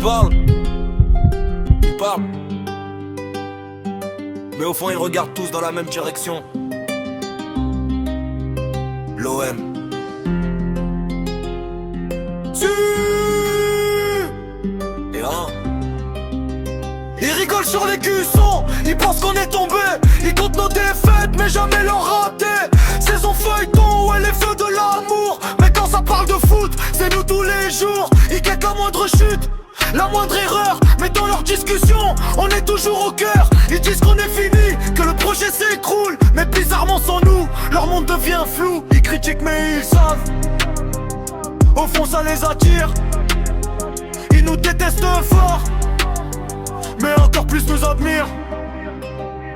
parlent. Ils parlent. Mais au fond ils regardent tous dans la même direction. L'OM. Et hein. Ils rigolent sur les cuissons, ils pensent qu'on est tombé. Ils comptent nos défaites mais jamais leur raté. Saison feuilleton, ouais les feux de l'amour. Mais quand ça parle de foot, c'est nous tous les jours. Ils guettent la moindre chute, la moindre erreur. Mais dans leurs discussions, on est toujours au cœur. Ils disent qu'on est fini, que le projet s'écroule. Mais bizarrement sans nous, leur monde devient flou. Ils critiquent mais ils savent, au fond ça les attire. Ils nous détestent fort, mais encore plus nous admirent.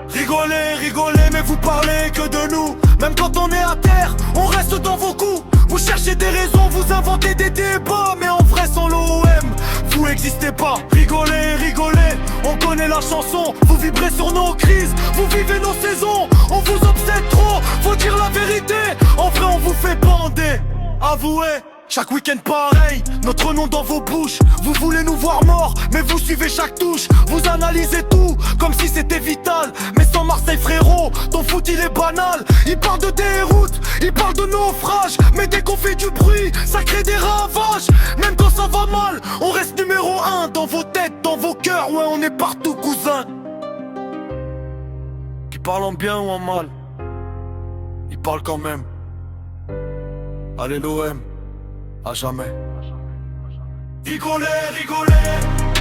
Rigolez, rigolez, mais vous parlez que de nous. Même quand on est à terre, on reste dans vos coups. Vous cherchez des raisons, vous inventez des débats. Mais en vrai sans l'OM, vous existez pas. Rigolez, rigolez, on connaît la chanson. Vous vibrez sur nos crises, vous vivez nos saisons. On vous obsède trop, faut dire la vérité. En vrai on vous fait bander, avouez. Chaque week-end pareil, notre nom dans vos bouches. Vous voulez nous voir morts, mais vous suivez chaque touche. Vous analysez tout, comme si c'était vital. Mais sans Marseille frérot, ton foot il est banal. Il parle de déroute, il parle de naufrage. Mais dès qu'on fait du bruit, ça crée des ravages. Même quand ça va mal, on reste numéro 1. Dans vos têtes, dans vos cœurs, ouais on est partout cousin. Qui parlent en bien ou en mal, ils parlent quand même. Allez l'OM, à jamais. Rigolez, rigolez.